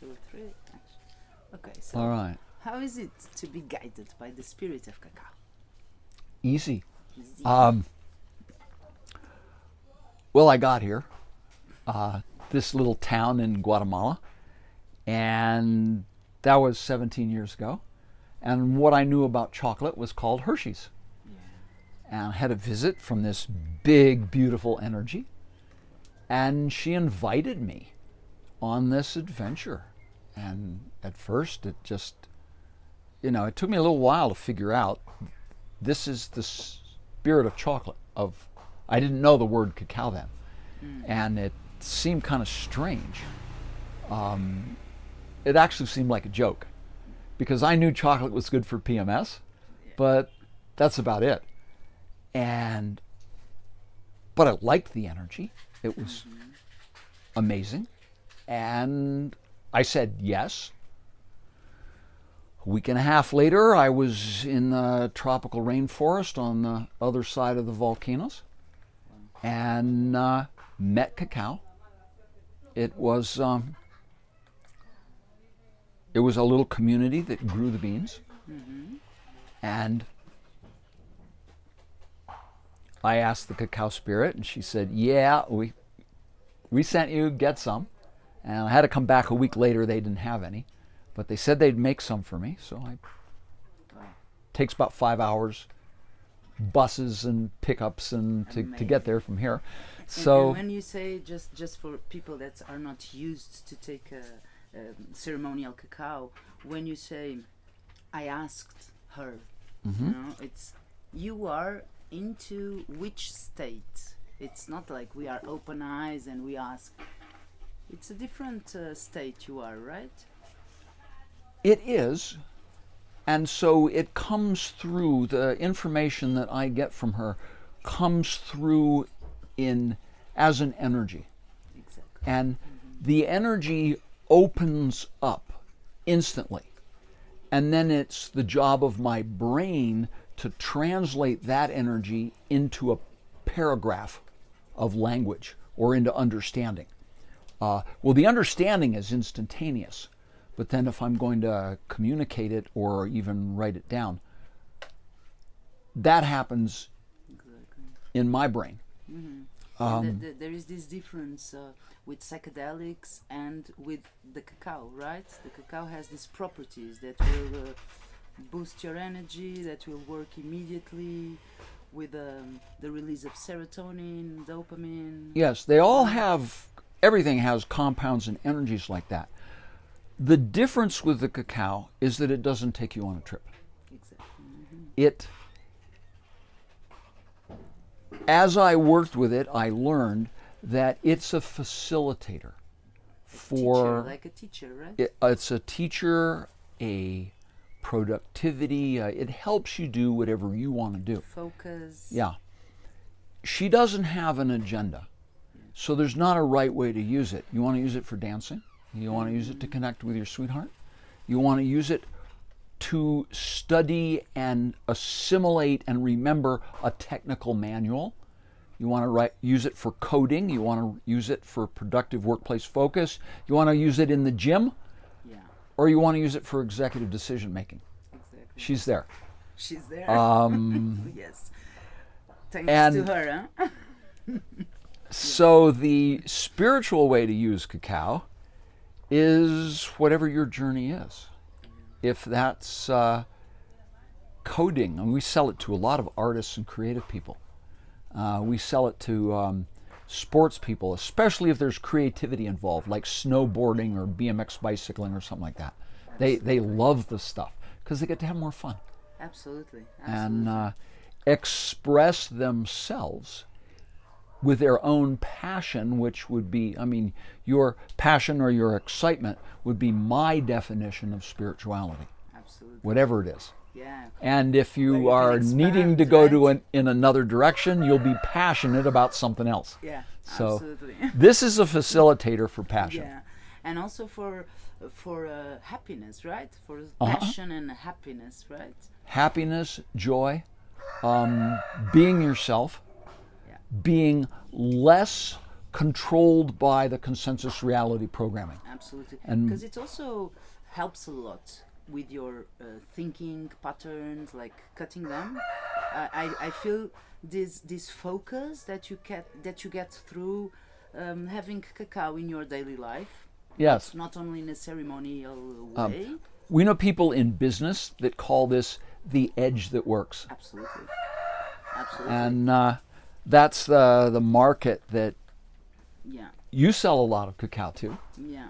2, 3. Okay, so All right. how is it to be guided by the spirit of cacao? Easy. Easy. Well, I got here, this little town in Guatemala, and that was 17 years ago. And what I knew about chocolate was called Hershey's. And I had a visit from this big, beautiful energy. And she invited me on this adventure. And at first, it just, it took me a little while to figure out this is the spirit of chocolate. I didn't know the word cacao then. And it seemed kind of strange. It actually seemed like a joke, because I knew chocolate was good for PMS, but that's about it. But I liked the energy. It was amazing. And I said yes. A week and a half later, I was in the tropical rainforest on the other side of the volcanoes and met cacao. It was a little community that grew the beans. And I asked the cacao spirit, and she said, yeah, we sent you, get some. And I had to come back a week later. They didn't have any, but they said they'd make some for me. So takes about 5 hours, buses and pickups and to get there from here. So and when you say, just for people that are not used to take a ceremonial cacao, when you say, I asked her, you are into which state? It's not like we are open eyes and we ask. It's a different state you are, right? It is. And so it comes through, the information that I get from her comes through as an energy. Exactly. And the energy opens up instantly. And then it's the job of my brain to translate that energy into a paragraph of language or into understanding. Well, the understanding is instantaneous, but then if I'm going to communicate it or even write it down, that happens in my brain. There is this difference with psychedelics and with the cacao, right? The cacao has these properties that will boost your energy, that will work immediately with the release of serotonin, dopamine. Yes, they all have, everything has compounds and energies like that. The difference with the cacao is that it doesn't take you on a trip. Exactly. As I worked with it, I learned that it's a facilitator Like a teacher, right? It's a teacher, a productivity. It helps you do whatever you want to do. Focus. Yeah. She doesn't have an agenda. So there's not a right way to use it. You want to use it for dancing. You want to use it to connect with your sweetheart. You want to use it to study and assimilate and remember a technical manual. You want to use it for coding. You want to use it for productive workplace focus. You want to use it in the gym. Yeah. Or you want to use it for executive decision making. Exactly. She's there. She's there. Yes. Thanks to her, huh? So the spiritual way to use cacao is whatever your journey is. If that's coding, and we sell it to a lot of artists and creative people. We sell it to sports people, especially if there's creativity involved, like snowboarding or BMX bicycling or something like that. They love the stuff because they get to have more fun. Absolutely. And express themselves with their own passion, which would be, your passion or your excitement would be my definition of spirituality. Absolutely. Whatever it is. Yeah. And if you are needing to go to in another direction, you'll be passionate about something else. Yeah, so absolutely. This is a facilitator for passion. Yeah, and also for happiness, right? For passion and happiness, right? Happiness, joy, being yourself, being less controlled by the consensus reality programming. Absolutely. And- Because it also helps a lot with your thinking patterns, like cutting them. I feel this focus that you get through having cacao in your daily life. Yes. Not only in a ceremonial way. We know people in business that call this the edge that works. Absolutely. Absolutely. And that's the market that yeah. you sell a lot of cacao to, Yeah.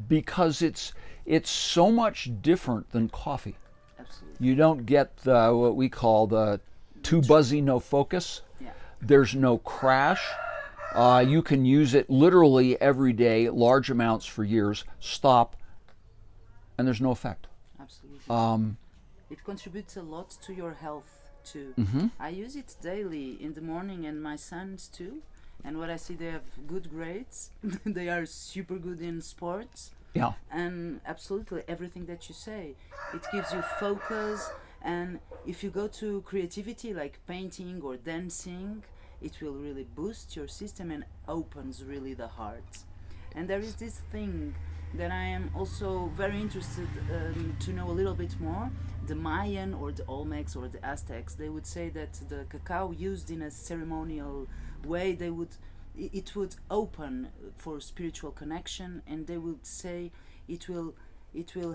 because it's so much different than coffee. Absolutely. You don't get what we call the too buzzy, no focus. Yeah. There's no crash. You can use it literally every day, large amounts for years, stop, and there's no effect. Absolutely. It contributes a lot to your health too. Mm-hmm. I use it daily in the morning, and my sons too. And what I see, they have good grades. They are super good in sports. Yeah. And absolutely everything that you say, it gives you focus. And if you go to creativity like painting or dancing, it will really boost your system and opens really the heart. And there is this thing that I am also very interested to know a little bit more. The Mayan or the Olmecs or the Aztecs, they would say that the cacao used in a ceremonial way, it would open for spiritual connection, and they would say it will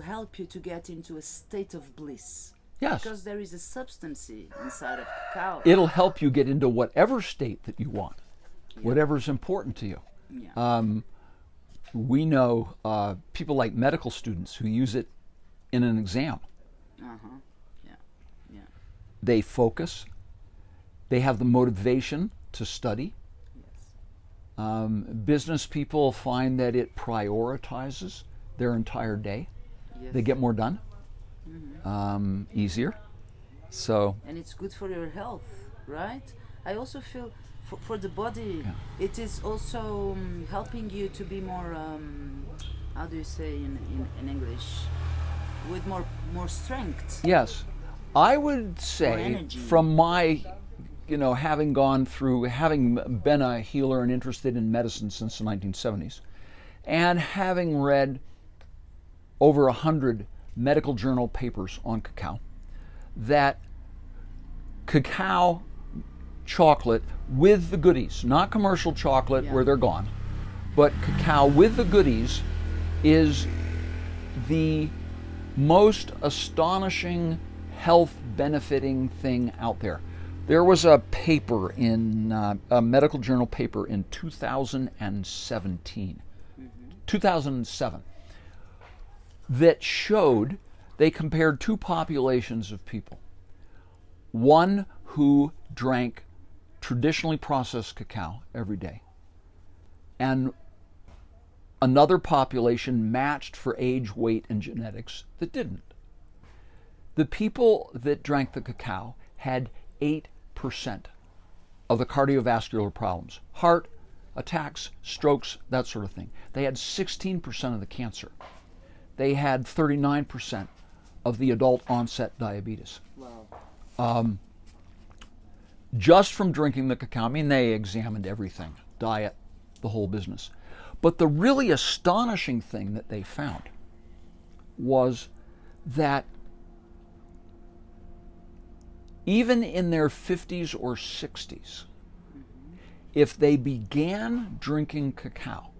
help you to get into a state of bliss. Yes. Because there is a substance inside of cacao. It'll help you get into whatever state that you want, whatever's important to you. Yeah. We know people like medical students who use it in an exam. Uh-huh. Yeah. Yeah. They focus. They have the motivation to study. Yes. Business people find that it prioritizes their entire day. Yes. They get more done, easier. So And it's good for your health, right? I also feel for the body, it is also helping you to be more, how do you say in English, with more strength. yes, I would More say energy. from my, having been a healer and interested in medicine since the 1970s, and having read over 100 medical journal papers on cacao, that cacao chocolate with the goodies, not commercial chocolate where they're gone, but cacao with the goodies is the most astonishing health benefiting thing out there. There was a paper in a medical journal paper in 2017, 2007, that showed they compared two populations of people. One who drank traditionally processed cacao every day, and another population matched for age, weight, and genetics that didn't. The people that drank the cacao had 8% of the cardiovascular problems, heart attacks, strokes, that sort of thing. They had 16% of the cancer. They had 39% of the adult onset diabetes. Wow. Just from drinking the cacao. I mean, they examined everything, diet, the whole business. But the really astonishing thing that they found was that even in their 50s or 60s, if they began drinking cacao,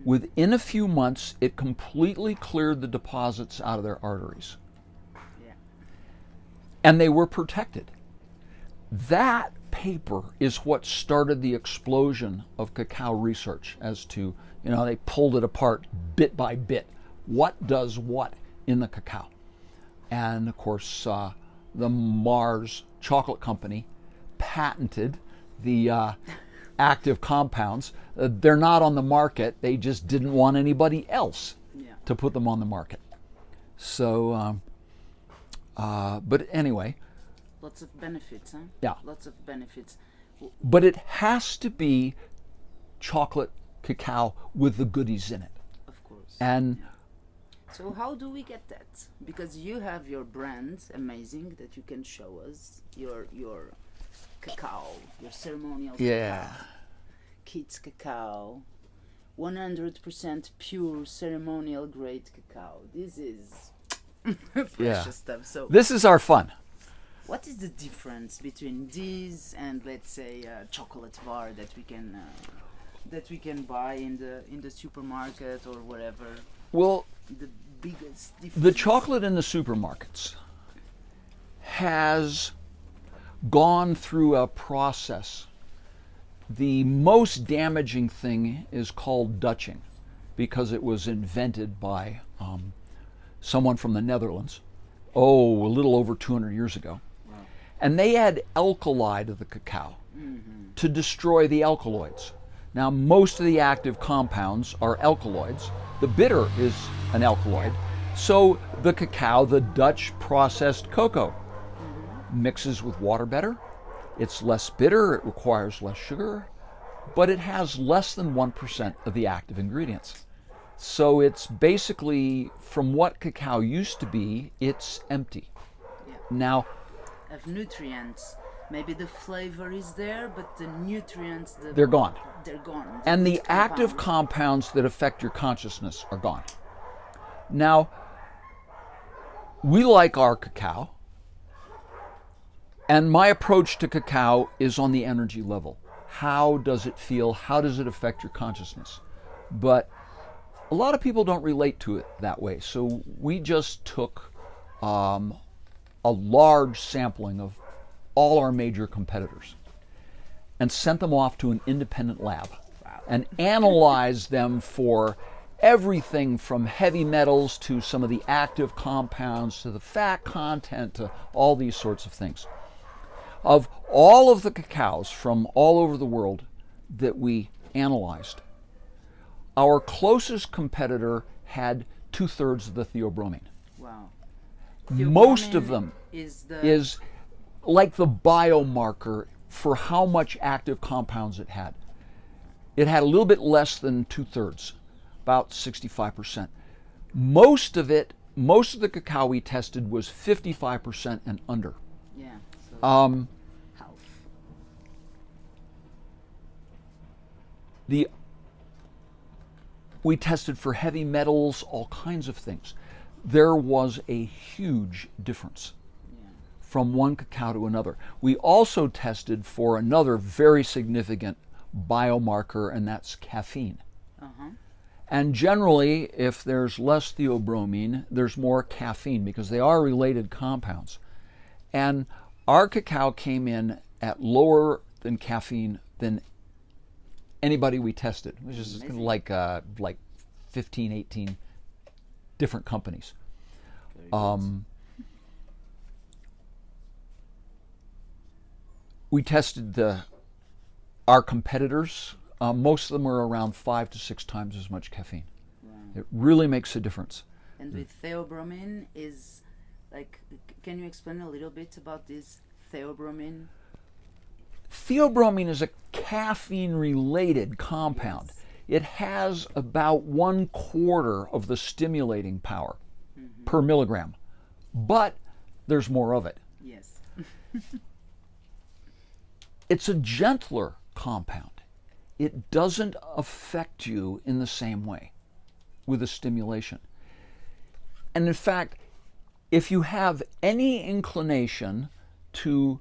within a few months, it completely cleared the deposits out of their arteries. Yeah. And they were protected. That paper is what started the explosion of cacao research as to, they pulled it apart bit by bit. What does what in the cacao? And of course, the Mars Chocolate Company patented the active compounds. They're not on the market. They just didn't want anybody else to put them on the market. So, but anyway. Lots of benefits, huh? Yeah. Lots of benefits. But it has to be chocolate cacao with the goodies in it. Of course. And so how do we get that? Because you have your brand, amazing, that you can show us, your cacao, your ceremonial cacao. kids cacao, 100% pure ceremonial grade cacao. This is precious stuff. So this is our fun. what is the difference between these and, let's say, a chocolate bar that we can buy in the supermarket or whatever? Well, The biggest difference. the chocolate in the supermarkets has gone through a process. The most damaging thing is called Dutching, because it was invented by someone from the Netherlands, a little over 200 years ago. Wow. And they add alkali to the cacao to destroy the alkaloids. Now, most of the active compounds are alkaloids. The bitter is an alkaloid. So the cacao, the Dutch processed cocoa, mixes with water better. It's less bitter, it requires less sugar, but it has less than 1% of the active ingredients. So it's basically, from what cacao used to be, it's empty. Yeah. Now, Of nutrients. Maybe the flavor is there, but the nutrients, they're gone. They're gone. And the good active compounds. compounds that affect your consciousness are gone. Now, we like our cacao, and my approach to cacao is on the energy level. How does it feel? How does it affect your consciousness? But a lot of people don't relate to it that way. So we just took a large sampling of all our major competitors and sent them off to an independent lab and analyzed them for everything from heavy metals to some of the active compounds to the fat content to all these sorts of things. Of all of the cacaos from all over the world that we analyzed, our closest competitor had 2/3 of the theobromine. Wow. Most of Theobromine them is like the biomarker for how much active compounds it had. It had a little bit less than 2/3, about 65%. Most of the cacao we tested was 55% and under. yeah. So half. We tested for heavy metals, all kinds of things. There was a huge difference from one cacao to another. We also tested for another very significant biomarker, and that's caffeine. Uh-huh. And generally, if there's less theobromine, there's more caffeine because they are related compounds. And our cacao came in at lower than caffeine than anybody we tested, which is like 15, 18 different companies. We tested our competitors. Most of them were around 5 to 6 times as much caffeine. Wow. It really makes a difference. And with theobromine is like, can you explain a little bit about this theobromine? Theobromine is a caffeine-related compound. Yes. It has about 1/4 of the stimulating power per milligram, but there's more of it. Yes. It's a gentler compound. It doesn't affect you in the same way with the stimulation. And in fact, if you have any inclination to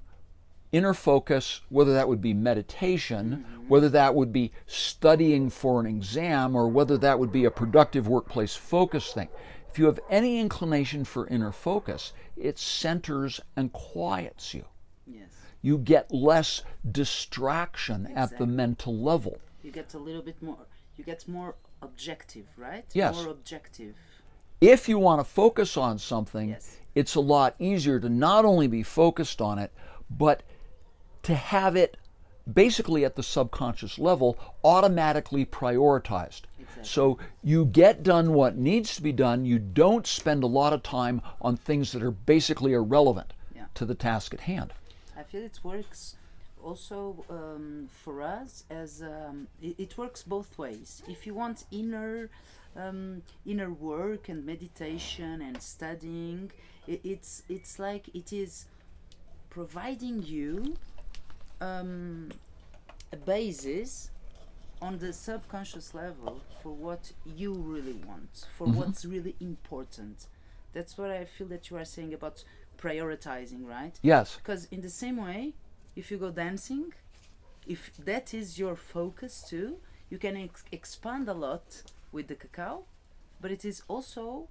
inner focus, whether that would be meditation, whether that would be studying for an exam, or whether that would be a productive workplace focus thing, if you have any inclination for inner focus, it centers and quiets you. Yes. You get less distraction at the mental level. You get a little bit more. You get more objective, right? Yes. More objective. If you want to focus on something, Yes. it's a lot easier to not only be focused on it, but to have it basically at the subconscious level automatically prioritized. Exactly. So you get done what needs to be done. You don't spend a lot of time on things that are basically irrelevant to the task at hand. I feel it works also for us as it works both ways. If you want inner work and meditation and studying, it's like it is providing you a basis on the subconscious level for what you really want, for what's really important. That's what I feel that you are saying about prioritizing, right? Yes. Because in the same way, if you go dancing, if that is your focus too, you can expand a lot with the cacao, but it is also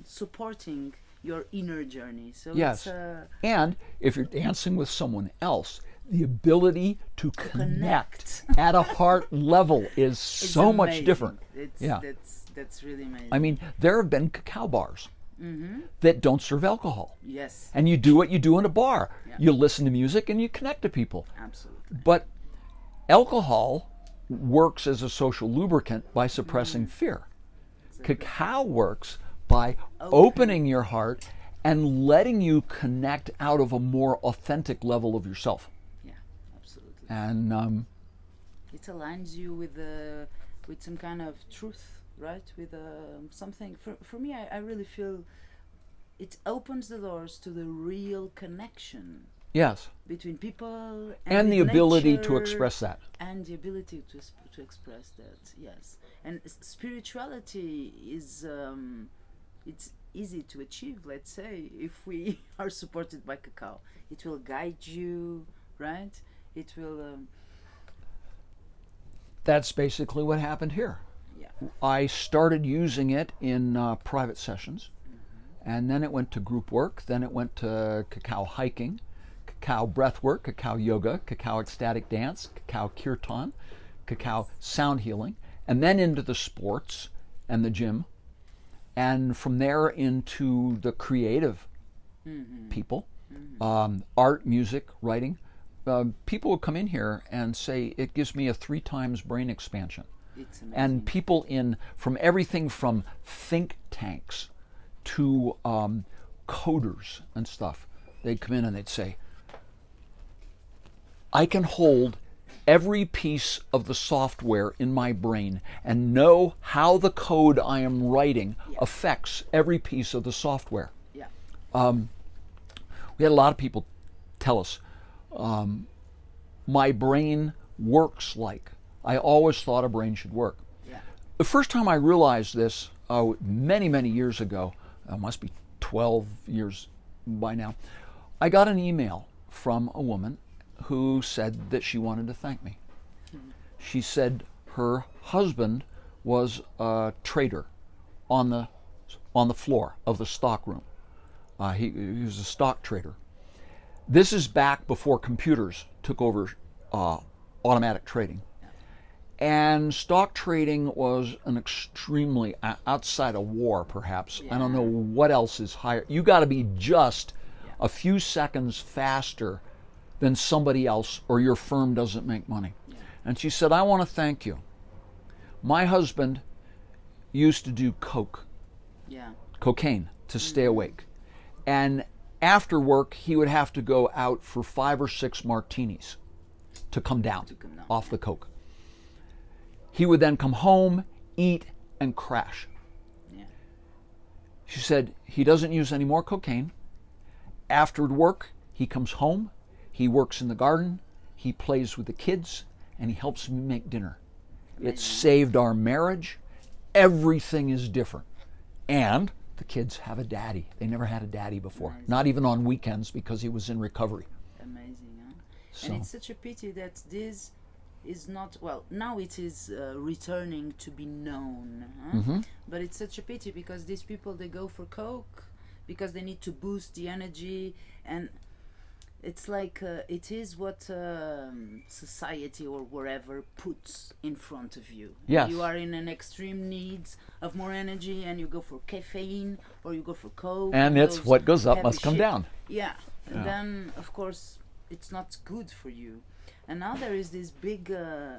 supporting your inner journey. So Yes. it's And if you're dancing with someone else, the ability to connect at a heart level is so much amazing. different. It's, Yeah. That's really amazing. I mean, there have been cacao bars that don't serve alcohol. Yes, And you do what you do in a bar. Yeah. You listen to music and you connect to people. absolutely. But alcohol works as a social lubricant by suppressing fear. Cacao works by opening your heart and letting you connect out of a more authentic level of yourself. Yeah, absolutely. And It aligns you with some kind of truth, right? With something. For me, I really feel it opens the doors to the real connection yes, between people and the with ability to nature, express that. and the ability to express that. Yes, and spirituality is it's easy to achieve. Let's say if we are supported by cacao, it will guide you, right? It will. That's basically what happened here. Yeah. I started using it in private sessions, and then it went to group work, then it went to cacao hiking, cacao breathwork, cacao yoga, cacao ecstatic dance, cacao kirtan, cacao sound healing, and then into the sports and the gym, and from there into the creative people, art, music, writing. People will come in here and say it gives me a 3 times brain expansion. It's amazing. And people from everything from think tanks to coders and stuff, they'd come in and they'd say, I can hold every piece of the software in my brain and know how the code I am writing affects every piece of the software. Yeah. We had a lot of people tell us, my brain works like. I always thought a brain should work. Yeah. The first time I realized this, many, many years ago, must be 12 years by now, I got an email from a woman who said that she wanted to thank me. She said her husband was a trader on the floor of the stock room. He was a stock trader. This is back before computers took over automatic trading. And stock trading was an extremely, outside of war perhaps, I don't know what else is higher. You got to be just a few seconds faster than somebody else or your firm doesn't make money. And she said, I want to thank you. My husband used to do cocaine to stay awake. And after work, he would have to go out for 5 or 6 martinis to come down off the coke. He would then come home, eat, and crash. Yeah. She said he doesn't use any more cocaine. After work, he comes home, he works in the garden, he plays with the kids, and he helps me make dinner. It saved our marriage. Everything is different. And the kids have a daddy. They never had a daddy before, not even on weekends because he was in recovery. Amazing, huh? So. And it's such a pity that this is not, well, now it is returning to be known, huh? But it's such a pity because these people, they go for coke because they need to boost the energy, and it's like it is what society or wherever puts in front of you. Yes. You are in an extreme needs of more energy and you go for caffeine or you go for coke. And it's what goes up must come shit. down. Yeah. And then, of course, it's not good for you. And now there is this big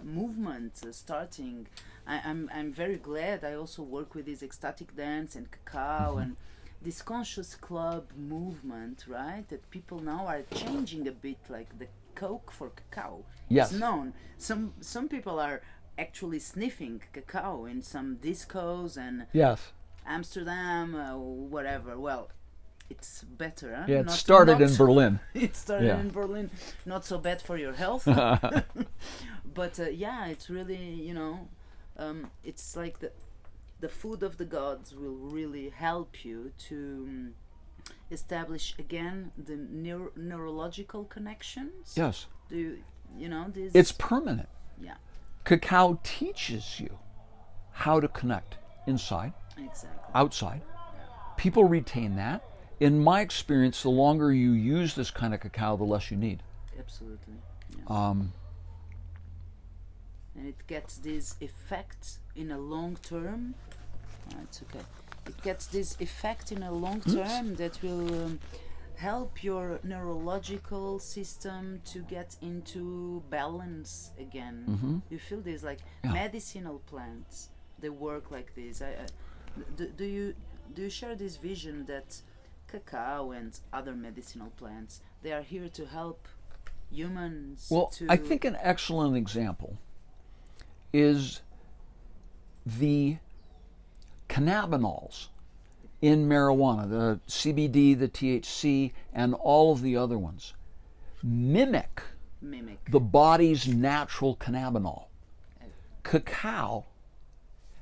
movement starting. I'm very glad. I also work with this ecstatic dance and cacao and this conscious club movement, right? That people now are changing a bit, like the coke for cacao. Yes. It's known. Some people are actually sniffing cacao in some discos and Yes. Amsterdam, whatever. Well, it's better. Huh? Yeah, it started in Berlin. It started Yeah. in Berlin. Not so bad for your health. But yeah, it's really, it's like the food of the gods will really help you to establish again the neurological connections. Yes. This. It's permanent. Yeah. Cacao teaches you how to connect inside, Exactly. outside. People retain that. In my experience, the longer you use this kind of cacao, the less you need. Absolutely. Yeah. And it gets this effect in a long term. It's okay. It gets this effect in a long term that will help your neurological system to get into balance again. Mm-hmm. You feel this, like medicinal plants, they work like this. Do you share this vision that cacao and other medicinal plants, they are here to help humans? Well, I think an excellent example is the cannabinols in marijuana, the CBD, the THC, and all of the other ones, mimic the body's natural cannabinol. Cacao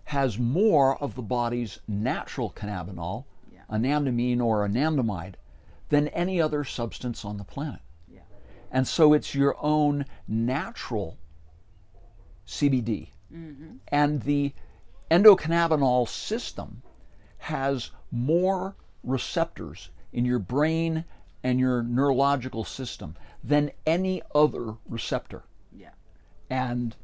has more of the body's natural cannabinol, anandamide or anandamide, than any other substance on the planet. Yeah. And so it's your own natural CBD. Mm-hmm. And the endocannabinol system has more receptors in your brain and your neurological system than any other receptor. Yeah. And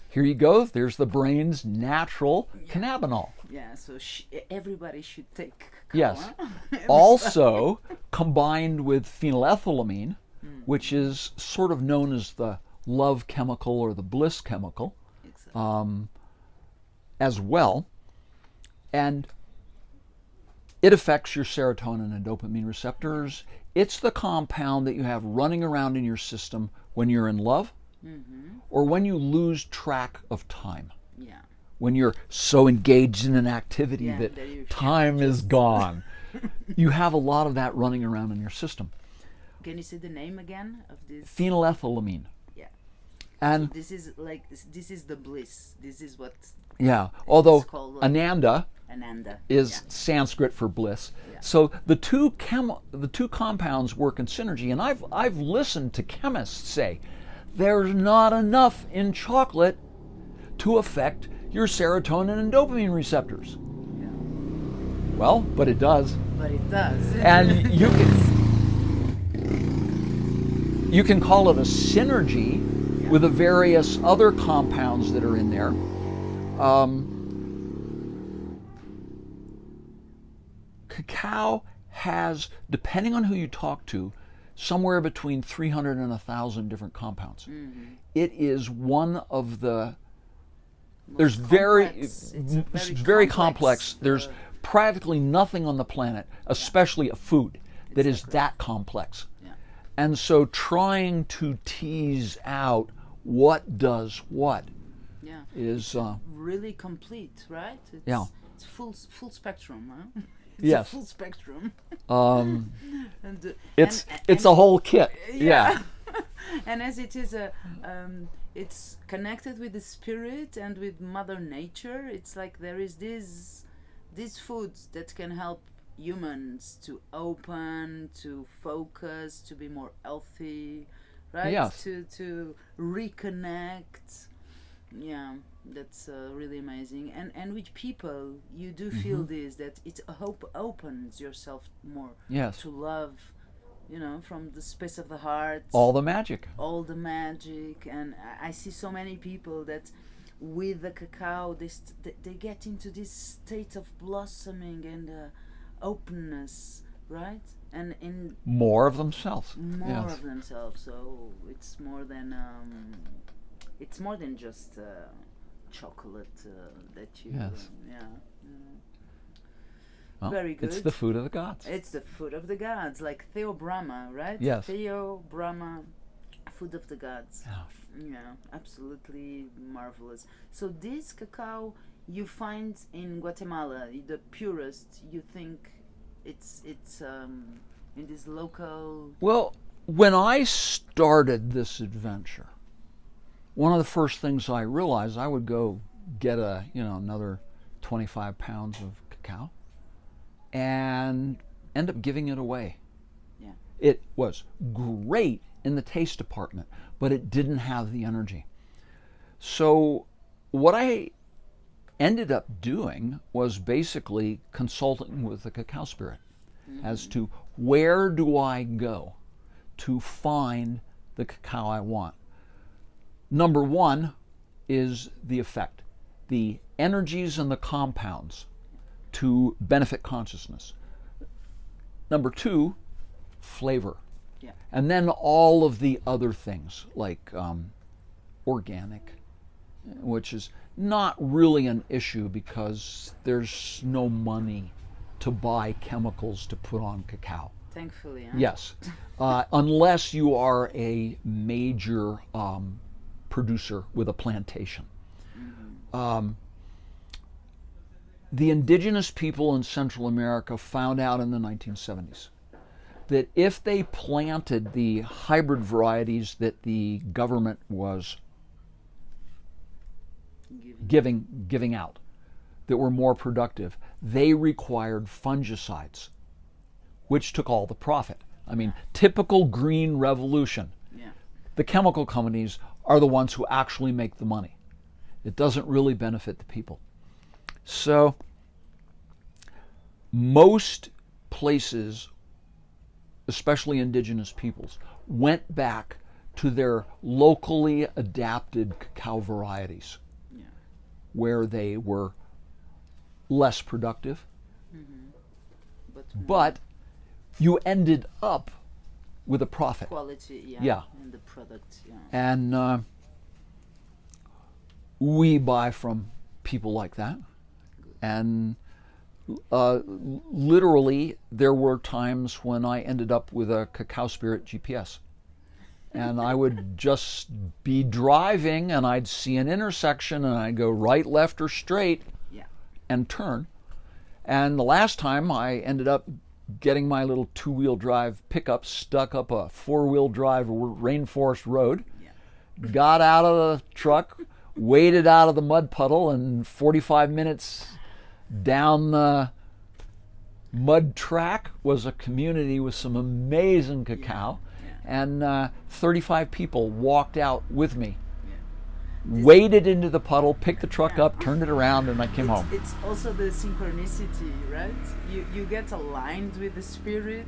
here you go, there's the brain's natural cannabinol. Yeah, so everybody should take cacao. Yes. Huh? Also combined with phenylethylamine, which is sort of known as the love chemical or the bliss chemical, Exactly. as well. And it affects your serotonin and dopamine receptors. It's the compound that you have running around in your system when you're in love or when you lose track of time. Yeah. When you're so engaged in an activity that time is gone. You have a lot of that running around in your system. Can you say the name again of this? Phenylethylamine. Yeah. And so this is the bliss. This is what although it's called, Ananda is Sanskrit for bliss. Yeah. So the two compounds work in synergy, and I've listened to chemists say there's not enough in chocolate to affect your serotonin and dopamine receptors. Yeah. Well, but it does. But it does. And you can call it a synergy with the various other compounds that are in there. Cacao has, depending on who you talk to, somewhere between 300 and 1,000 different compounds. Mm-hmm. It is one of the There's very complex. There's practically nothing on the planet, especially a food, that is that complex. Yeah. And so trying to tease out what does what is really complete, right? It's full spectrum, huh? Yes. Full spectrum. It's a whole kit. Yeah. And as it is it's connected with the spirit and with Mother Nature. It's like there is these foods that can help humans to open, to focus, to be more healthy, right? Yes. To reconnect. Yeah, that's really amazing. And with people, you do feel this, that it opens yourself more to love. From the space of the heart. All the magic. And I see so many people that with the cacao, they get into this state of blossoming and openness, right? And in more of themselves. Of themselves. So it's more than just chocolate that you. Yes. Well, very good. It's the food of the gods. It's the food of the gods, like Theo Brahma, right? Yes. Theo Brahma, food of the gods. Yeah. Yeah, absolutely marvelous. So this cacao you find in Guatemala, the purest, you think it's in this local. Well, when I started this adventure, one of the first things I realized, I would go get another 25 pounds of cacao and end up giving it away. Yeah. It was great in the taste department, but it didn't have the energy. So what I ended up doing was basically consulting with the cacao spirit as to where do I go to find the cacao I want. Number one is the effect, the energies and the compounds to benefit consciousness. Number two, flavor. Yeah. And then all of the other things like organic, which is not really an issue because there's no money to buy chemicals to put on cacao. Thankfully, huh? Yes, unless you are a major producer with a plantation. The indigenous people in Central America found out in the 1970s that if they planted the hybrid varieties that the government was giving out that were more productive, they required fungicides, which took all the profit. I mean, typical green revolution. Yeah. The chemical companies are the ones who actually make the money. It doesn't really benefit the people. So most places, especially indigenous peoples, went back to their locally adapted cacao varieties, Yeah. where they were less productive, Mm-hmm. but you ended up with a profit. Quality, yeah. Yeah. And the product, yeah. And we buy from people like that. And literally, there were times when I ended up with a Cacao Spirit GPS. And I would just be driving and I'd see an intersection and I'd go right, left, or straight, Yeah. and turn. And the last time I ended up getting my little two-wheel drive pickup stuck up a four-wheel drive rainforest road, Yeah. got out of the truck, waded out of the mud puddle, and 45 minutes down the mud track was a community with some amazing cacao. Yeah. And 35 people walked out with me, Yeah. waded into the puddle, picked the truck Yeah. up, turned it around, and I came home. It's also the synchronicity, right? You get aligned with the spirit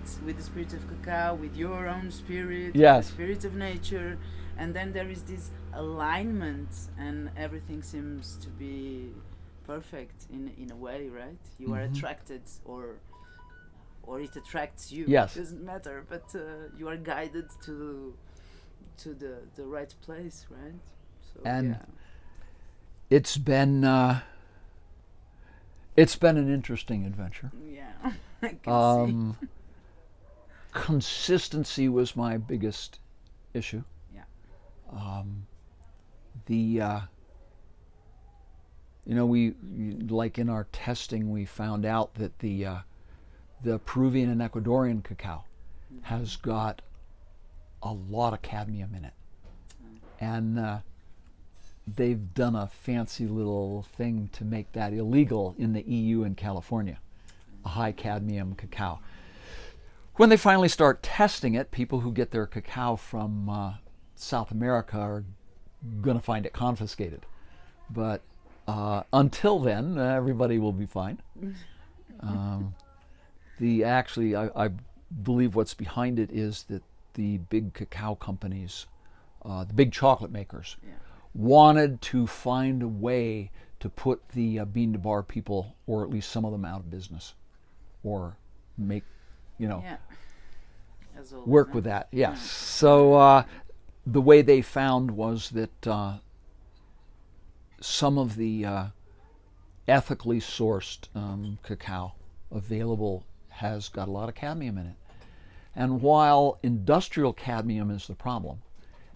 of cacao, with your own spirit, Yes. with the spirit of nature, and then there is this alignment, and everything seems to be perfect in a way, right? You are attracted, or it attracts you. Yes. It doesn't matter, but you are guided to the right place, right? So, And yeah. it's been an interesting adventure. Yeah, I can see. Consistency was my biggest issue. Yeah. We like in our testing, we found out that the Peruvian and Ecuadorian cacao has got a lot of cadmium in it, and they've done a fancy little thing to make that illegal in the EU and California, a high cadmium cacao. When they finally start testing it, people who get their cacao from South America are going to find it confiscated. But until then, everybody will be fine. I believe what's behind it is that the big cacao companies, the big chocolate makers, Yeah. wanted to find a way to put the bean to bar people, or at least some of them, out of business, or make, Yeah. As always, work huh? with that. Yes. So the way they found was that some of the ethically sourced cacao available has got a lot of cadmium in it. And while industrial cadmium is the problem,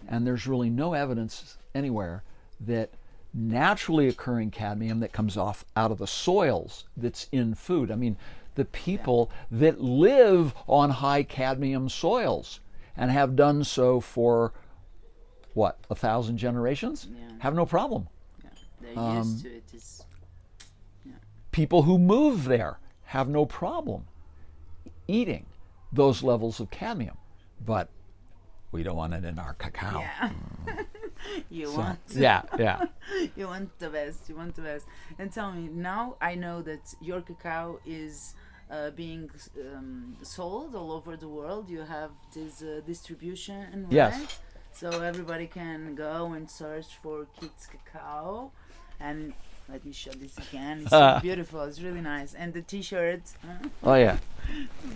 and there's really no evidence anywhere that naturally occurring cadmium that comes off out of the soils that's in food. I mean, the people that live on high cadmium soils and have done so for, what, 1,000 generations, have no problem. Yeah. They're used to it. People who move there have no problem eating those levels of cadmium, but we don't want it in our cacao. Yeah. You want the best. You want the best. And tell me, now I know that your cacao is being sold all over the world. You have this distribution, right? Yes. So everybody can go and search for Kids Cacao. And let me show this again. It's so beautiful. It's really nice. And the T-shirt. Oh yeah.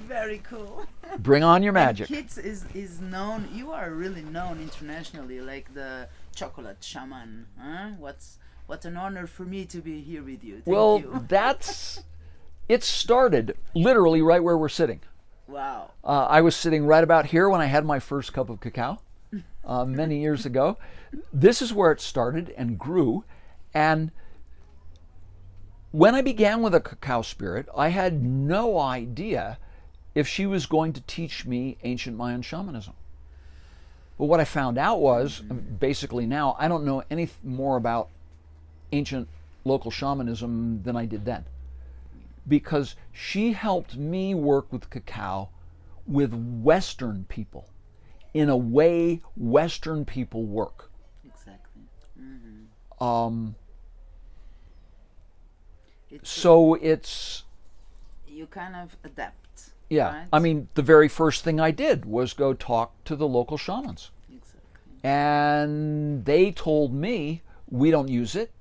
Very cool. Bring on your magic. And Kids is known. You are really known internationally, like the chocolate shaman. What an honor for me to be here with you. Thank you. It started literally right where we're sitting. Wow. I was sitting right about here when I had my first cup of cacao many years ago. This is where it started and grew. And when I began with a cacao spirit, I had no idea if she was going to teach me ancient Mayan shamanism. But what I found out was, basically now, I don't know any more about ancient local shamanism than I did then. Because she helped me work with cacao with Western people, in a way Western people work. Exactly. So it's... You kind of adapt. Yeah. Right? I mean, the very first thing I did was go talk to the local shamans. Exactly. And they told me, we don't use it.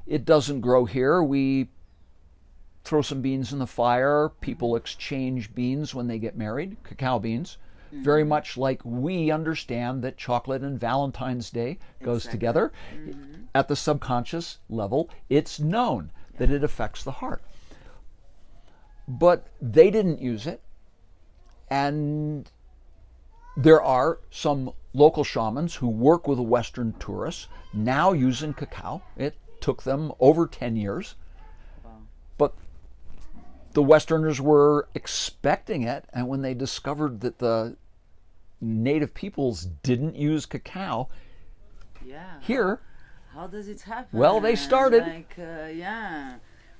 It doesn't grow here. We throw some beans in the fire. People exchange beans when they get married, cacao beans. Very much like we understand that chocolate and Valentine's Day goes together. At the subconscious level, it's known that it affects the heart. But they didn't use it. And there are some local shamans who work with Western tourists now using cacao. It took them over 10 years. Wow. But the Westerners were expecting it, and when they discovered that the native peoples didn't use cacao here, how does it happen? Well, they started.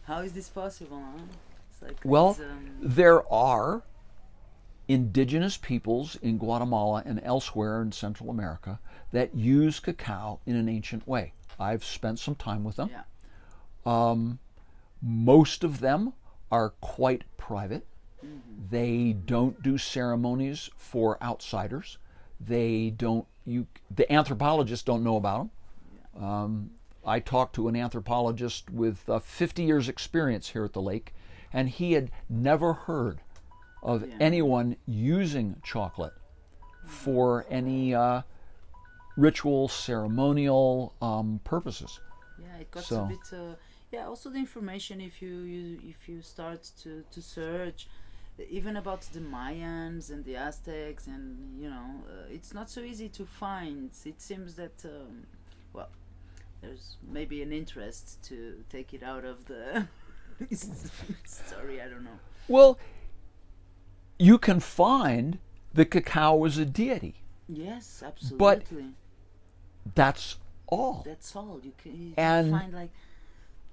How is this possible? Huh? It's like there are indigenous peoples in Guatemala and elsewhere in Central America that use cacao in an ancient way. I've spent some time with them. Most of them are quite private. They don't do ceremonies for outsiders. The anthropologists don't know about them. I talked to an anthropologist with 50 years experience here at the lake, and he had never heard of anyone using chocolate for any ritual, ceremonial purposes. Yeah, it got a bit. Also the information, if you start to search, even about the Mayans and the Aztecs, and it's not so easy to find. It seems that there's maybe an interest to take it out of the story. I don't know. Well, you can find that cacao is a deity. Yes, absolutely. But that's all. That's all. You can find like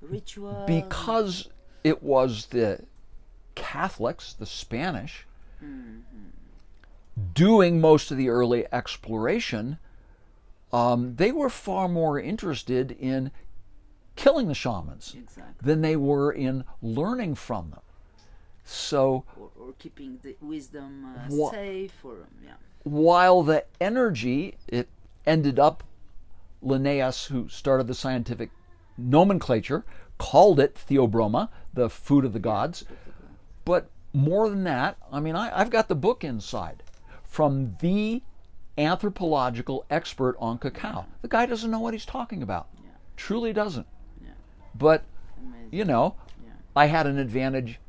rituals. Because it was the Catholics, the Spanish, doing most of the early exploration, they were far more interested in killing the shamans than they were in learning from them. So, or keeping the wisdom safe, while the energy, it ended up, Linnaeus, who started the scientific nomenclature, called it theobroma, the food of the gods. But more than that, I mean, I've got the book inside from the anthropological expert on cacao. The guy doesn't know what he's talking about. Truly doesn't. But, I had an advantage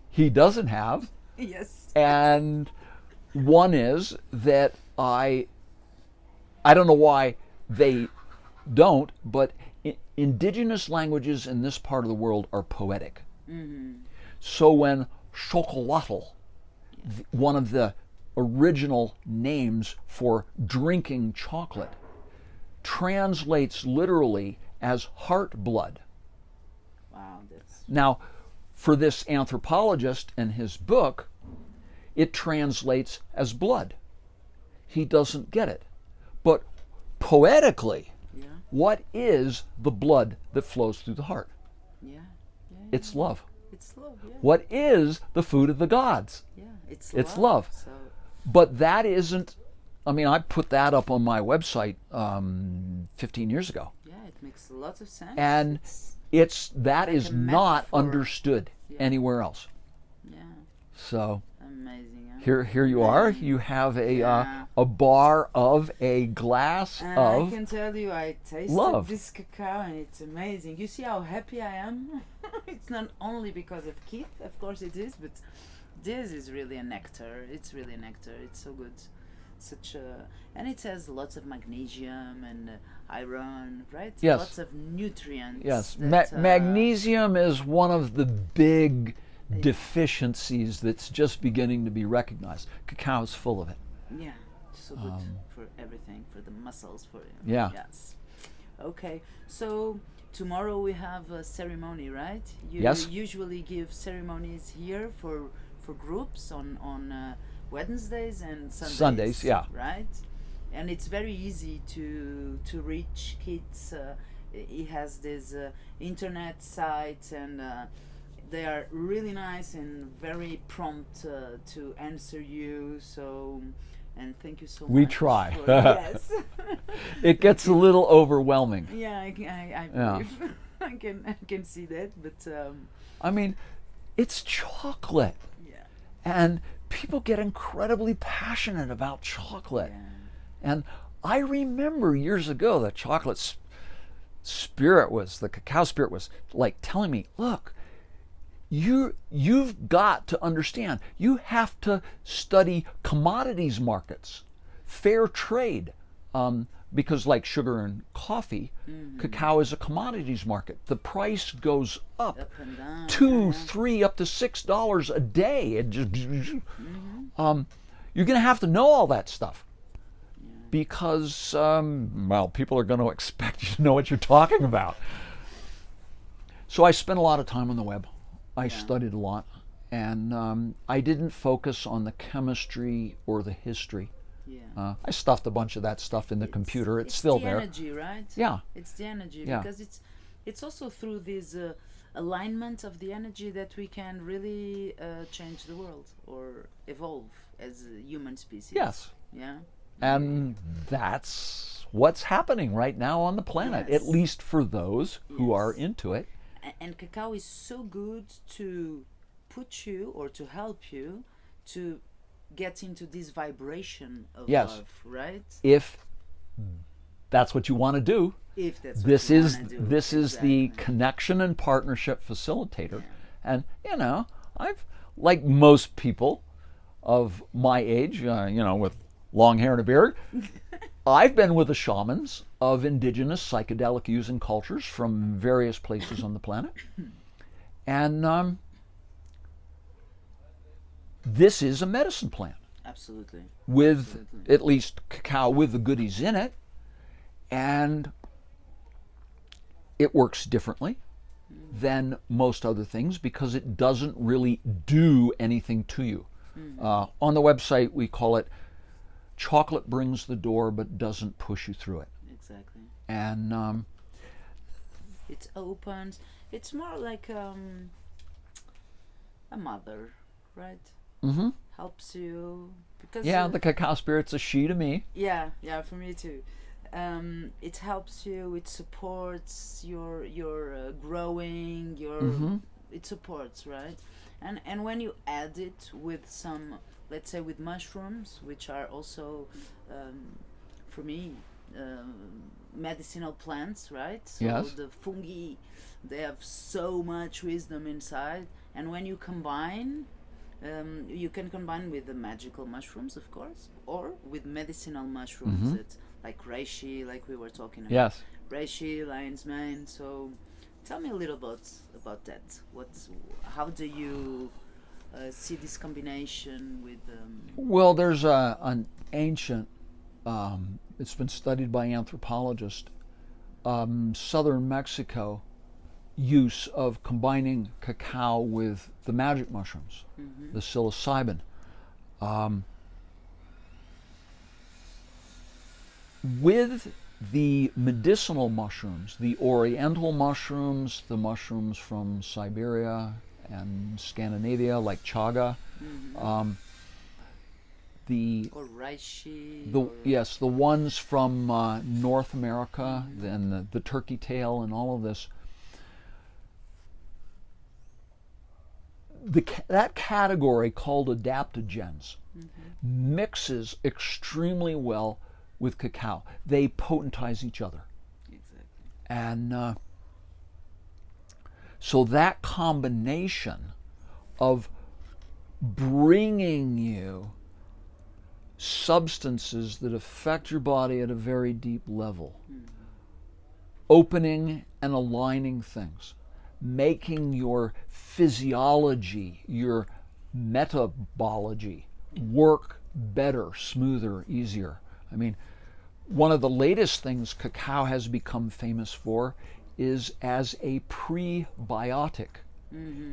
he doesn't have. Yes. And one is that I don't know why they don't, but indigenous languages in this part of the world are poetic. Mm-hmm. So when chocolatl, one of the original names for drinking chocolate, translates literally as heart blood. Wow, that's... Now, for this anthropologist in his book, it translates as blood. He doesn't get it. But poetically, what is the blood that flows through the heart? It's love. It's love, yeah. What is the food of the gods? Yeah, it's love. So... But that isn't, I mean, I put that up on my website 15 years ago. Yeah, it makes lots of sense. And that is not understood anywhere else. Yeah. So amazing. Huh? Here you are. You have a bar of a glass of I can tell you, I tasted love. This cacao and it's amazing. You see how happy I am? It's not only because of Keith, of course it is, but this is really a nectar. It's really a nectar. It's so good. And it has lots of magnesium and iron, right? Yes. Lots of nutrients. Yes. Magnesium is one of the big deficiencies that's just beginning to be recognized. Cacao is full of it. Yeah. So good for everything, for the muscles, for... Yeah. Yes. Okay. So tomorrow we have a ceremony, right? You Yes. usually give ceremonies here for groups on Wednesdays and Sundays. Sundays, yeah. Right? And it's very easy to reach kids. He has this internet site, and they are really nice and very prompt to answer you. So, and thank you so much. We try. Yes. It gets a little overwhelming. Yeah, I believe. I can see that, but I mean, it's chocolate. yeah. And people get incredibly passionate about chocolate. Yeah. And I remember years ago the chocolate spirit the cacao spirit was like telling me, look, you've got to understand, you have to study commodities markets, fair trade, because like sugar and coffee, cacao is a commodities market. The price goes up and down, $2, $3, up to $6 a day. It just, you're going to have to know all that stuff because, people are going to expect you to know what you're talking about. So I spent a lot of time on the web. I studied a lot, and I didn't focus on the chemistry or the history. Yeah. I stuffed a bunch of that stuff in the computer. It's still there. It's the energy, right? Yeah. It's the energy, Yeah. because it's also through this alignment of the energy that we can really change the world or evolve as a human species. Yes. Yeah. And that's what's happening right now on the planet, Yes. at least for those who are Yes. into it. And cacao is so good to put you or to help you to get into this vibration of Yes. love, right? If that's what you want to do, If that's what this you is wanna do. this is the Exactly. connection and partnership facilitator. And I've, like most people of my age, with long hair and a beard, I've been with the shamans of indigenous psychedelic using cultures from various places on the planet. And this is a medicine plant Absolutely. with Absolutely. at least cacao with the goodies in it, and it works differently than most other things because it doesn't really do anything to you. On the website we call it chocolate brings the door but doesn't push you through it. Exactly. And It opens. It's more like a mother, right? mhm. Helps you because The cacao spirit's a she to me. yeah, for me too. It helps you. It supports your growing. It supports, right? And when you add it with some, let's say, with mushrooms, which are also for me medicinal plants, right? So Yes. the fungi, they have so much wisdom inside, and when you combine. You can combine with the magical mushrooms, of course, or with medicinal mushrooms that, like reishi, like we were talking about. Yes. reishi, lion's mane. So tell me a little about that. How do you see this combination with? Well, there's an ancient. It's been studied by anthropologists. Southern Mexico use of combining cacao with the magic mushrooms, the psilocybin. With the medicinal mushrooms, the oriental mushrooms, the mushrooms from Siberia and Scandinavia, like chaga, or reishi. Yes, the ones from North America, and the turkey tail, and all of this. That category called adaptogens mixes extremely well with cacao. They potentize each other. Exactly. And so that combination of bringing you substances that affect your body at a very deep level, opening and aligning things, making your physiology, your metabology work better, smoother, easier. I mean, one of the latest things cacao has become famous for is as a prebiotic.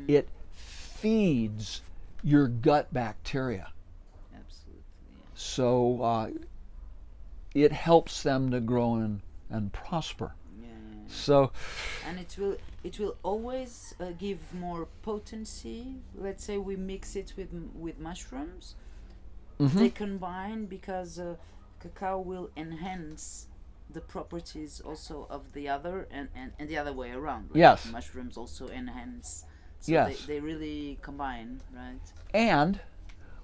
It feeds your gut bacteria. Absolutely. Yeah. So it helps them to grow and prosper. Yeah. So, and it will always give more potency. Let's say we mix it with mushrooms. They combine because cacao will enhance the properties also of the other, and the other way around. Right? Yes. Mushrooms also enhance. So yes. they really combine, right? And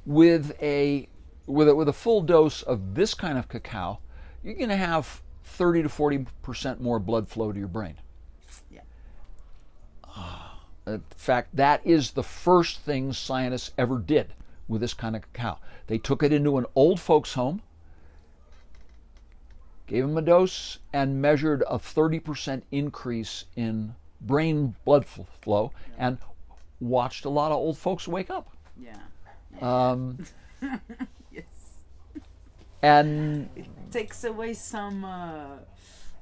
with a full dose of this kind of cacao, you're going to have 30 to 40% more blood flow to your brain. Yeah. In fact, that is the first thing scientists ever did with this kind of cacao. They took it into an old folks' home, gave them a dose, and measured a 30% increase in brain blood flow, and watched a lot of old folks wake up. Yeah. Yes. And it takes away some,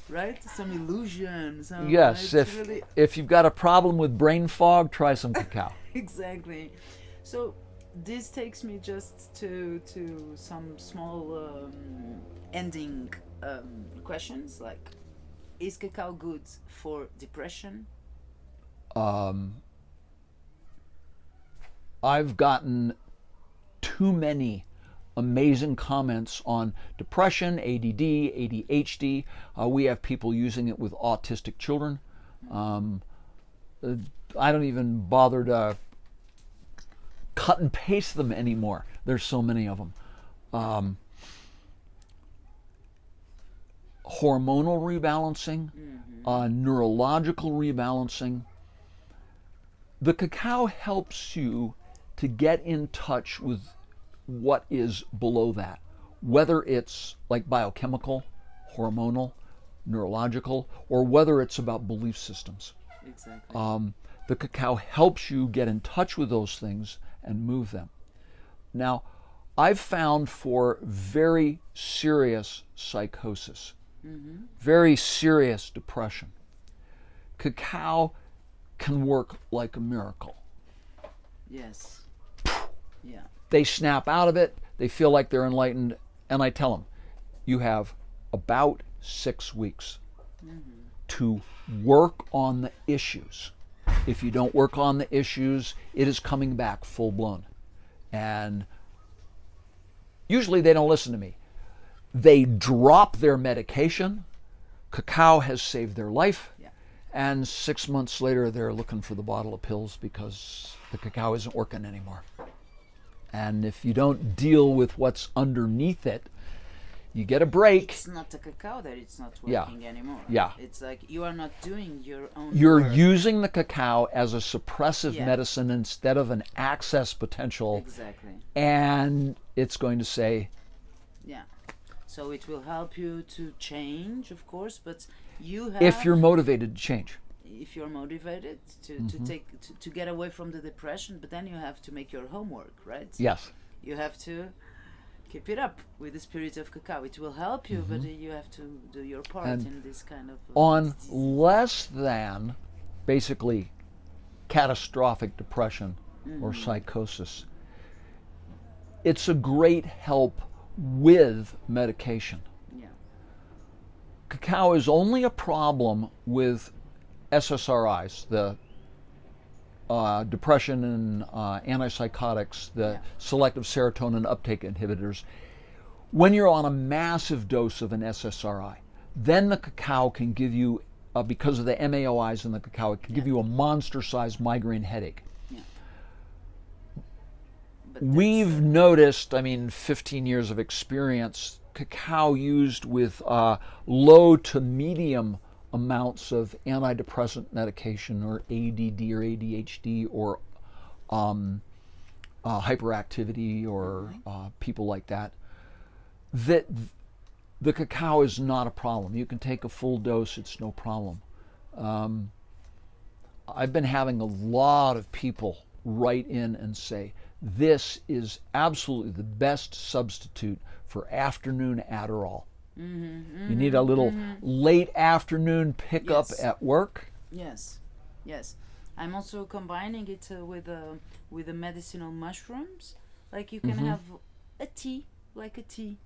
right? Some illusion. yes, if you've got a problem with brain fog, try some cacao. Exactly. So this takes me just to some small ending questions, like, is cacao good for depression? I've gotten too many amazing comments on depression, ADD, ADHD. We have people using it with autistic children. I don't even bother to cut and paste them anymore. There's so many of them. Hormonal rebalancing, neurological rebalancing. The cacao helps you to get in touch with what is below that, whether it's like biochemical, hormonal, neurological, or whether it's about belief systems. Exactly. The cacao helps you get in touch with those things and move them. Now, I've found for very serious psychosis, very serious depression, cacao can work like a miracle. Yes. Yeah. They snap out of it, they feel like they're enlightened, and I tell them, you have about 6 weeks to work on the issues. If you don't work on the issues, it is coming back full blown. And usually they don't listen to me. They drop their medication. Cacao has saved their life. Yeah. And 6 months later, they're looking for the bottle of pills because the cacao isn't working anymore. And if you don't deal with what's underneath it, you get a break. It's not the cacao that it's not working anymore. Yeah. It's like you are not doing your own You're work. using the cacao as a suppressive medicine instead of an access potential. Exactly. And it's going to say, yeah. So it will help you to change, of course, but You have, if you're motivated to change. if you're motivated to get away from the depression, but then you have to make your homework, right? Yes. You have to keep it up with the Spirit of Cacao. It will help you, but you have to do your part And in this kind of on less than basically catastrophic depression or psychosis, it's a great help with medication. Yeah. Cacao is only a problem with SSRIs, the depression and antipsychotics, the selective serotonin uptake inhibitors. When you're on a massive dose of an SSRI, then the cacao can give you, because of the MAOIs in the cacao, it can give you a monster-sized migraine headache. Yeah. But We've noticed, 15 years of experience, cacao used with low to medium amounts of antidepressant medication or ADD or ADHD or hyperactivity or people like that, that the cacao is not a problem. You can take a full dose, it's no problem. I've been having a lot of people write in and say, this is absolutely the best substitute for afternoon Adderall. You need a little late afternoon pickup at work. Yes, yes. I'm also combining it with the medicinal mushrooms. Like you can have a tea, like a tea.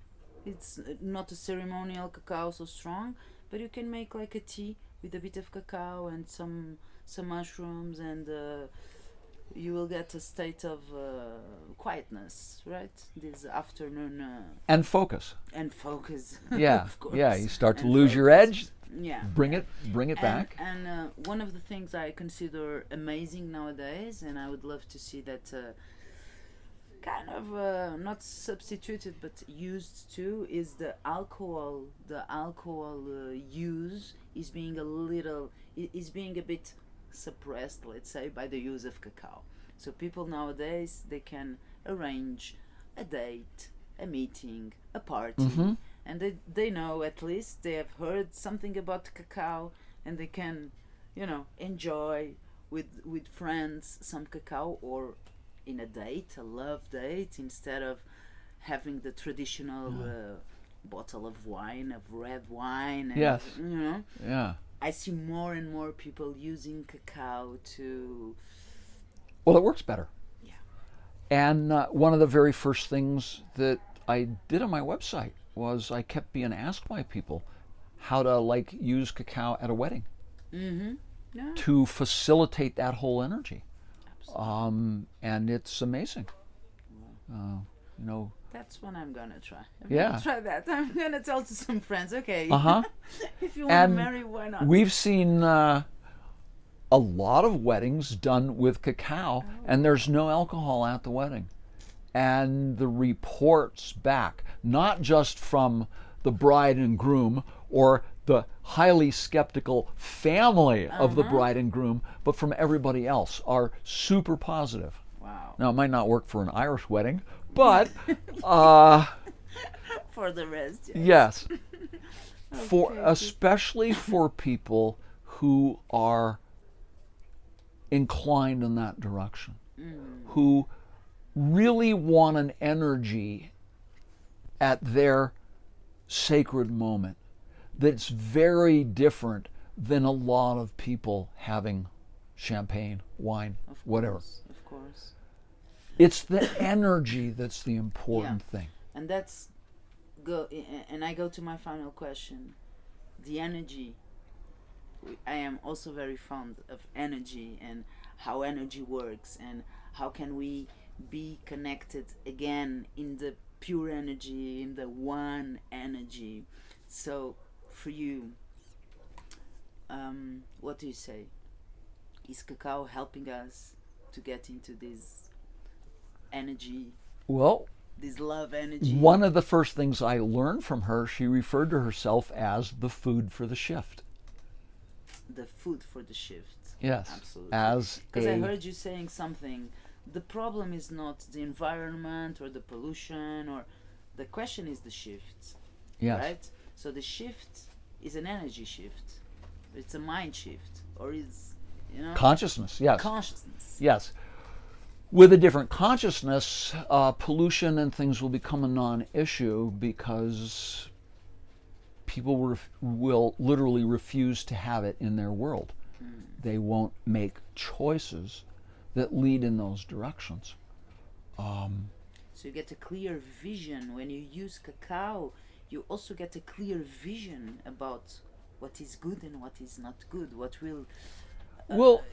It's not a ceremonial cacao so strong, but you can make like a tea with a bit of cacao and some mushrooms, and you will get a state of quietness, right? This afternoon. And focus. And focus. Yeah, of course. yeah. You start to And lose your focus. edge. Yeah. Bring it back. And one of the things I consider amazing nowadays, and I would love to see that kind of not substituted but used too, is the alcohol. The alcohol use is being a bit suppressed, let's say, by the use of cacao. So people nowadays, they can arrange a date, a meeting, a party, and they know, at least they have heard something about cacao, and they can, enjoy with friends some cacao, or in a date, a love date, instead of having the traditional bottle of wine, of red wine, and, Yes. Yeah. I see more and more people using cacao to... Well, it works better. Yeah. And one of the very first things that I did on my website was I kept being asked by people how to use cacao at a wedding to facilitate that whole energy. And it's amazing. That's what I'm gonna try. I'm Yeah. gonna try that. I'm gonna tell to some friends. Okay. If you want to And marry, why not? we've seen a lot of weddings done with cacao, and there's no alcohol at the wedding. And the reports back, not just from the bride and groom or the highly skeptical family of the bride and groom, but from everybody else, are super positive. Wow. Now, it might not work for an Irish wedding, but For the rest, yes, Okay, especially for people who are inclined in that direction, who really want an energy at their sacred moment that's very different than a lot of people having champagne, wine, whatever. Of course. It's the energy that's the important thing. And I go to my final question. The energy. I am also very fond of energy and how energy works, and how can we be connected again in the pure energy, in the one energy. So for you, what do you say? Is cacao helping us to get into this energy, Well, this love energy? one of the first things I learned from her, she referred to herself as the food for the shift. The food for the shift. Yes. Absolutely. Because I heard you saying something. The problem is not the environment or the pollution, or the question is the shift. Yes. Right? So the shift is an energy shift. It's a mind shift, or it's, you know, Consciousness, yes. consciousness. Yes. With a different consciousness, pollution and things will become a non-issue because people will literally refuse to have it in their world. They won't make choices that lead in those directions. So you get a clear vision when you use cacao. You also get a clear vision about what is good and what is not good. What will Well,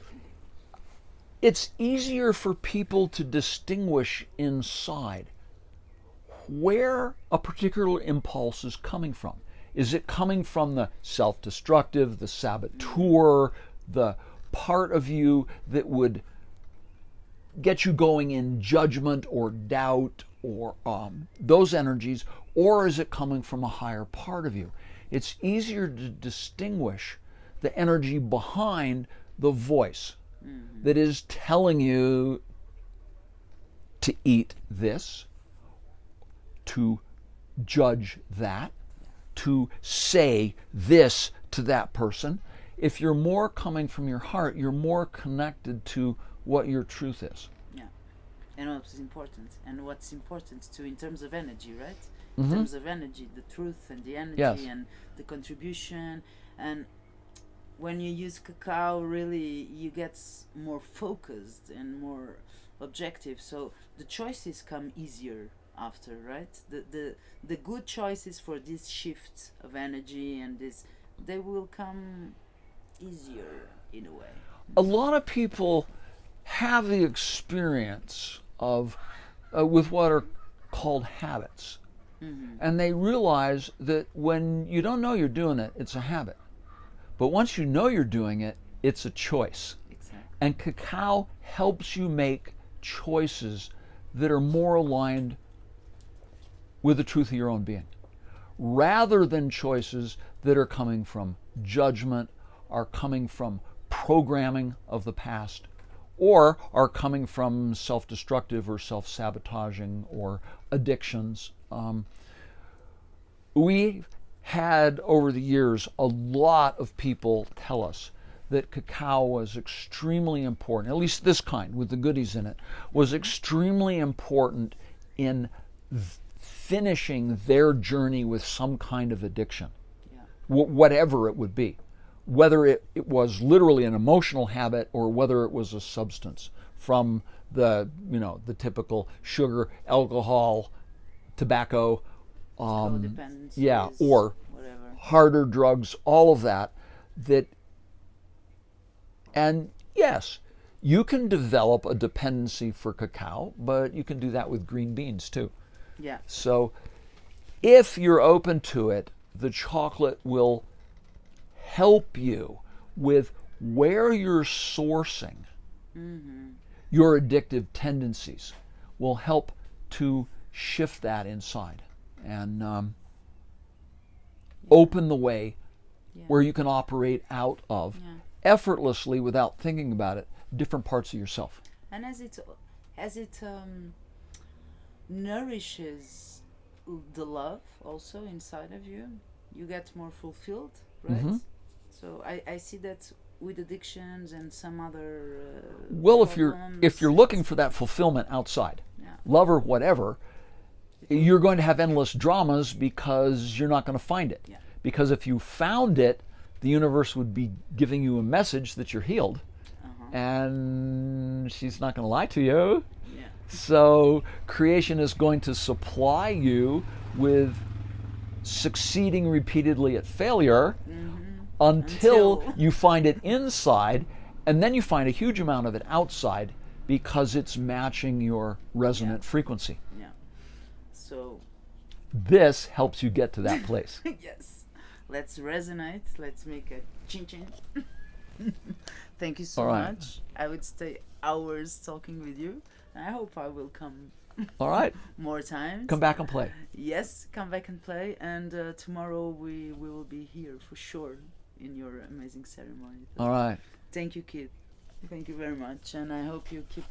it's easier for people to distinguish inside where a particular impulse is coming from. Is it coming from the self-destructive, the saboteur, the part of you that would get you going in judgment or doubt or those energies, or is it coming from a higher part of you? It's easier to distinguish the energy behind the voice that is telling you to eat this, to judge that, to say this to that person. If you're more coming from your heart, you're more connected to what your truth is. Yeah, and what's important too in terms of energy, right? In terms of energy, the truth and the energy, Yes. and the contribution. And when you use cacao, really you get more focused and more objective. So the choices come easier after, right? The good choices for this shift of energy and this, they will come easier in a way. A lot of people have the experience of with what are called habits. And they realize that when you don't know you're doing it, it's a habit. But once you know you're doing it, it's a choice. Exactly. And cacao helps you make choices that are more aligned with the truth of your own being, rather than choices that are coming from judgment, are coming from programming of the past, or are coming from self-destructive or self-sabotaging or addictions. We've had over the years a lot of people tell us that cacao was extremely important, at least this kind with the goodies in it, was extremely important in finishing their journey with some kind of addiction, whatever it would be, whether it was literally an emotional habit or whether it was a substance, from the typical sugar, alcohol, tobacco, Codependencies, or whatever. harder drugs, all of that. And yes, you can develop a dependency for cacao, but you can do that with green beans too. Yeah. So if you're open to it, the chocolate will help you with where you're sourcing your addictive tendencies, will help to shift that inside and open the way where you can operate out of effortlessly, without thinking about it, different parts of yourself. And as it nourishes the love also inside of you, you get more fulfilled, right? So I see that with addictions and some other well, if problems. you're looking for that fulfillment outside, love or whatever, you're going to have endless dramas because you're not going to find it. Because if you found it, the universe would be giving you a message that you're healed, and she's not going to lie to you. So creation is going to supply you with succeeding repeatedly at failure until you find it inside, and then you find a huge amount of it outside because it's matching your resonant frequency. So this helps you get to that place. yes, let's resonate. Let's make a chin chin. Thank you so much. I would stay hours talking with you. I hope I will come. All right. More times. Come back and play. Yes, come back and play. And tomorrow we will be here for sure in your amazing ceremony. All right. Thank you, Kid. Thank you very much. And I hope you keep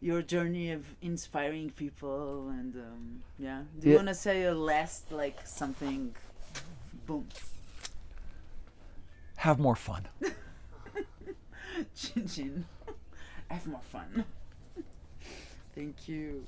your journey of inspiring people. And do you want to say a last, like, something? Boom. have more fun. Chin chin. Have more fun. Thank you.